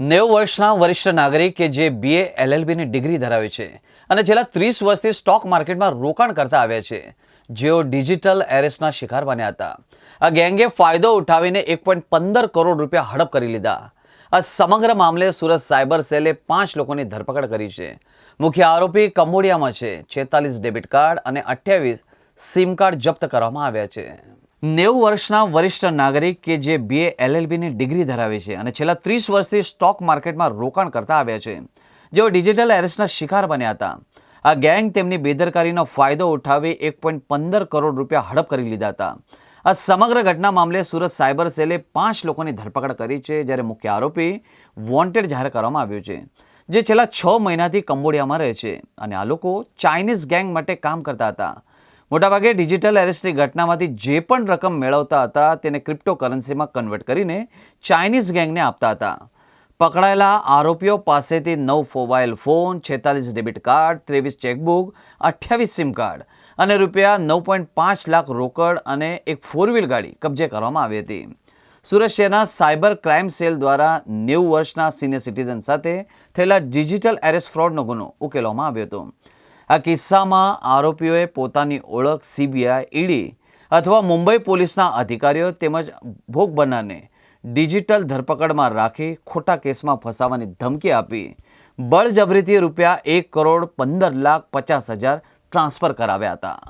90 વર્ષના વરિષ્ઠ નાગરિક કે જે BA LLBની ડિગ્રી ધરાવે છે અને છેલ્લા 30 વર્ષથી સ્ટોક માર્કેટમાં રોકાણ કરતા આવ્યા છે, જેઓ ડિજિટલ એરેસ્ટના શિકાર બન્યા હતા. આ ગેંગે ફાયદો ઉઠાવીને 1.15 કરોડ રૂપિયા હડપ કરી લીધા. આ સમગ્ર મામલે સુરત સાયબર સેલે 5 લોકોની ધરપકડ કરી છે. મુખ્ય આરોપી કંબોડિયામાં છે. 46 ડેબિટ કાર્ડ અને 28 સિમ કાર્ડ જપ્ત કરવામાં આવ્યા છે. 90 વર્ષના વરિષ્ઠ નાગરિક કે જે BA LLBની ડિગ્રી ધરાવે છે અને છેલ્લા 30 વર્ષથી સ્ટોક માર્કેટમાં રોકાણ કરતા આવ્યા છે, જેઓ ડિજિટલ એરેસ્ટના શિકાર બન્યા હતા. આ ગેંગ તેમની બેદરકારીનો ફાયદો ઉઠાવી 1.15 કરોડ રૂપિયા હડપ કરી લીધા હતા. આ સમગ્ર ઘટના મામલે સુરત સાયબર સેલે 5 લોકોની ધરપકડ કરી છે, જ્યારે મુખ્ય આરોપી વોન્ટેડ જાહેર કરવામાં આવ્યો છે, જે છેલ્લા 6 મહિનાથી કંબોડિયામાં રહે છે અને આ લોકો ચાઇનીઝ ગેંગ માટે કામ કરતા હતા. મોટાભાગે ડિજિટલ એરેસ્ટની ઘટનામાંથી જે પણ રકમ મેળવતા હતા તેને ક્રિપ્ટોકરન્સીમાં કન્વર્ટ કરીને ચાઇનીઝ ગેંગને આપતા હતા. પકડાયેલા આરોપીઓ પાસેથી 9 mobile phone, 46 debit card, 23 chequebook, 28 sim card અને રૂપિયા 9.5 લાખ રોકડ અને એક 4 વ્હીલ ગાડી કબજે કરવામાં આવી હતી. સુરત શહેરના સાયબર ક્રાઇમ સેલ દ્વારા 90 વર્ષના સિનિયર સિટીઝન સાથે થયેલા ડિજિટલ એરેસ્ટ ફ્રોડનો ગુનો ઉકેલવામાં આવ્યો હતો. આ કિસ્સામાં આરોપીઓએ પોતાની ઓળખ CBI, ED અથવા મુંબઈ પોલીસના અધિકારીઓ તેમજ ભોગ બનનારને ડિજિટલ ધરપકડમાં રાખી ખોટા કેસમાં ફસાવાની ધમકી આપી બળજબરીથી રૂપિયા 1,15,50,000 ટ્રાન્સફર કરાવ્યા હતા.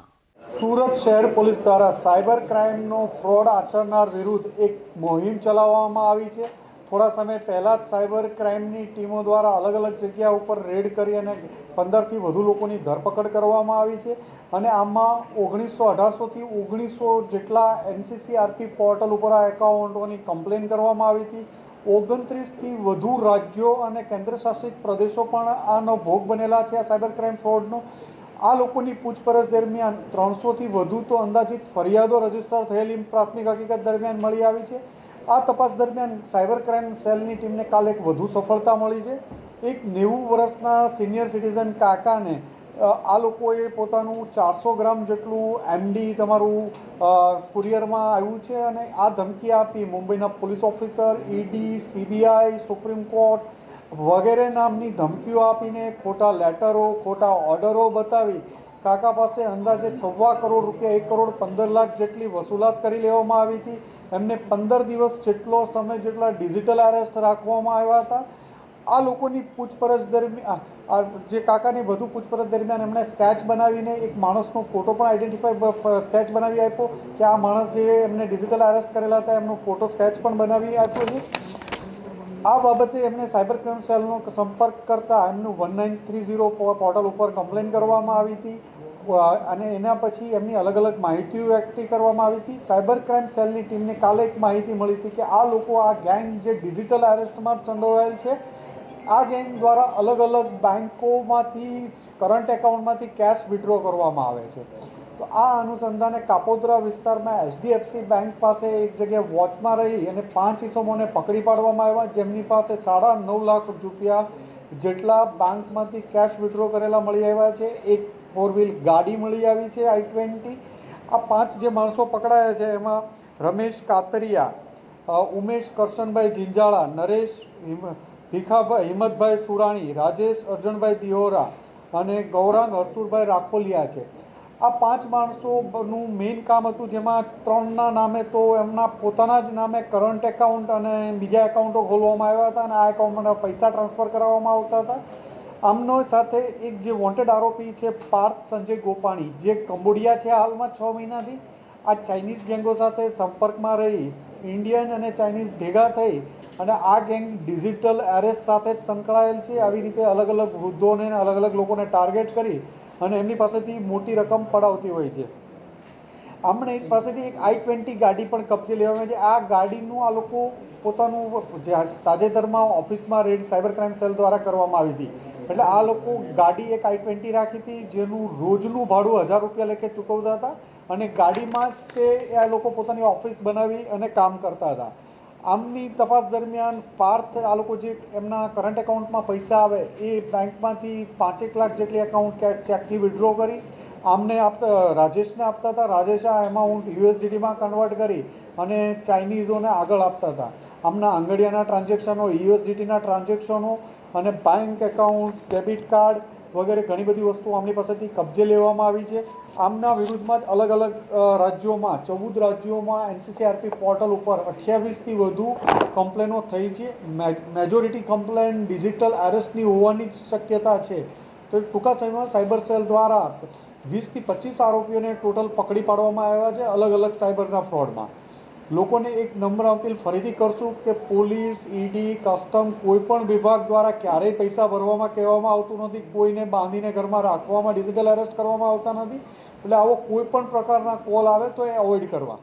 સુરત શહેર પોલીસ દ્વારા સાયબર ક્રાઇમનો ફ્રોડ આચરનાર વિરુદ્ધ એક મુહિમ ચલાવવામાં આવી છે. થોડા સમય પહેલાં જ સાયબર ક્રાઇમની ટીમો દ્વારા અલગ અલગ જગ્યા ઉપર રેડ કરી અને 15થી વધુ લોકોની ધરપકડ કરવામાં આવી છે અને આમાં 1800થી 1900 જેટલા NCCRP પોર્ટલ ઉપર આ એકાઉન્ટોની કમ્પ્લેન કરવામાં આવી હતી. 29થી વધુ રાજ્યો અને કેન્દ્રશાસિત પ્રદેશો પણ આનો ભોગ બનેલા છે. આ સાયબર ક્રાઇમ ફ્રોડનો આ લોકોની પૂછપરછ દરમિયાન 300થી વધુ તો અંદાજિત ફરિયાદો રજીસ્ટર થયેલી પ્રાથમિક હકીકત દરમિયાન મળી આવી છે. આ તપાસ દરમિયાન સાયબર ક્રાઇમ સેલની ટીમને કાલે એક વધુ સફળતા મળી છે. એક 90 વર્ષના સિનિયર સિટીઝન કાકાને આ લોકોએ પોતાનું 400 ગ્રામ જેટલું MD તમારું કુરિયરમાં આવ્યું છે અને આ ધમકી આપી મુંબઈના police officer, ED, CBI, supreme court વગેરે નામની ધમકીઓ આપીને ખોટા લેટરો, ખોટા ઓર્ડરો બતાવી કાકા પાસે અંદાજે 1.25 કરોડ રૂપિયા, 1,15,00,000 જેટલી વસૂલાત કરી લેવામાં આવી હતી. એમને 15 દિવસ જેટલો સમય જેટલા ડિજિટલ એરેસ્ટ રાખવામાં આવ્યા હતા. આ લોકોની પૂછપરછ દરમિયાન જે કાકાની વધુ પૂછપરછ દરમિયાન એમણે સ્કેચ બનાવીને એક માણસનો ફોટો પણ આઈડેન્ટિફાઈ સ્કેચ બનાવી આપ્યો કે આ માણસ જે એમને ડિજિટલ એરેસ્ટ કરેલા હતા એમનો ફોટો સ્કેચ પણ બનાવી આપ્યો છે. આ બાબતે એમને સાયબર ક્રાઇમ સેલનો સંપર્ક કરતા એમનું 1930 પોર્ટલ ઉપર કમ્પ્લેન કરવામાં આવી હતી અને એના પછી એમની અલગ અલગ માહિતીઓ એકઠી કરવામાં આવી હતી. સાયબર ક્રાઇમ સેલની ટીમને કાલે એક માહિતી મળી હતી કે આ લોકો, આ ગેંગ જે ડિજિટલ એરેસ્ટમાં સંડોવાયેલ છે, આ ગેંગ દ્વારા અલગ અલગ બેન્કોમાંથી, કરંટ એકાઉન્ટમાંથી કેશ વિડ્રો કરવામાં આવે છે. તો આ અનુસંધાને કાપોદ્રા વિસ્તારમાં HDFC બેંક પાસે એક જગ્યાએ વોચમાં રહી અને 5 ઇસમોને પકડી પાડવામાં આવ્યા, જેમની પાસે 9.5 લાખ રૂપિયા જેટલા બેંકમાંથી કેશ વિડ્રો કરેલા મળી આવ્યા છે. એક 4 વ્હીલ ગાડી મળી આવી છે I-20. આ 5 જે માણસો પકડાયા છે એમાં રમેશ કાતરિયા, ઉમેશ કરશનભાઈ જિંજાળા, નરેશ હિંમતભાઈ સુરાણી, રાજેશ અર્જુનભાઈ દિહોરા અને ગૌરાંગ હરસુરભાઈ રાખોલિયા છે. આ 5 માણસોનું મેઇન કામ હતું, જેમાં 3ના નામે તો એમના પોતાના જ નામે કરંટ એકાઉન્ટ અને બીજા એકાઉન્ટો ખોલવામાં આવ્યા હતા અને આ એકાઉન્ટમાં પૈસા ટ્રાન્સફર કરવામાં આવતા હતા. આમનો સાથે એક જે વોન્ટેડ આરોપી છે પાર્થ સંજય ગોપાણી, જે કંબોડિયા છે હાલમાં 6 મહિનાથી, આ ચાઇનીઝ ગેંગો સાથે સંપર્કમાં રહી ઇન્ડિયન અને ચાઇનીઝ ભેગા થઈ અને આ ગેંગ ડિજિટલ એરેસ્ટ સાથે જ સંકળાયેલ છે. આવી રીતે અલગ અલગ વૃદ્ધોને અલગ અલગ લોકોને ટાર્ગેટ કરી અને એમની પાસેથી મોટી રકમ પડાવતી હોય છે. આમણે એક પાસેથી એક I-20 ગાડી પણ કબજે લેવામાં આવી છે. આ ગાડીનું આ લોકો પોતાનું તાજેતરમાં ઓફિસમાં રેડ સાયબર ક્રાઇમ સેલ દ્વારા કરવામાં આવી હતી. એટલે આ લોકો ગાડી એક I-20 રાખી હતી, જેનું રોજનું ભાડું 1000 રૂપિયા લેખે ચૂકવતા હતા અને ગાડીમાં જ તે આ લોકો પોતાની ઓફિસ બનાવી અને કામ કરતા હતા. આમની તપાસ દરમિયાન પાર્થ, આ લોકો જે એમના કરંટ એકાઉન્ટમાં પૈસા આવે એ બેંકમાંથી 5 લાખ જેટલી એકાઉન્ટ ચેકથી વિડ્રો કરી આમને આપતા, રાજેશને આપતા હતા. રાજેશ આ એમાઉન્ટ USDTમાં કન્વર્ટ કરી અને ચાઇનીઝોને આગળ આપતા હતા. આમના આંગડિયાના ટ્રાન્ઝેક્શનો, યુએસડીટીના ટ્રાન્ઝેક્શનો અને બેંક એકાઉન્ટ, ડેબિટ કાર્ડ વગેરે ઘણી બધી વસ્તુઓ આમની પાસેથી કબજે લેવામાં આવી છે. આમના વિરુદ્ધમાં જ અલગ અલગ રાજ્યોમાં 14 રાજ્યોમાં એનસીસીઆરપી પોર્ટલ ઉપર 28થી વધુ કમ્પ્લેનો થઈ છે. મેજોરિટી કમ્પ્લેન ડિજિટલ એરેસ્ટની હોવાની જ શક્યતા છે. તો ટૂંકા સમયમાં સાયબર સેલ દ્વારા 20થી 25 આરોપીઓને ટોટલ પકડી પાડવામાં આવ્યા છે અલગ અલગ સાયબરના ફ્રોડમાં. લોકોને એક નમ્ર અપીલ ફરીથી કરશું કે પોલીસ, ઈડી, કસ્ટમ કોઈ પણ વિભાગ દ્વારા ક્યારેય પૈસા ભરવામાં કહેવામાં આવતું નથી. કોઈને બાંધીને ઘરમાં રાખવામાં, ડિજિટલ એરેસ્ટ કરવામાં આવતા નથી. એટલે આવો કોઈ પણ પ્રકારના કોલ આવે તો એ અવોઇડ કરવા.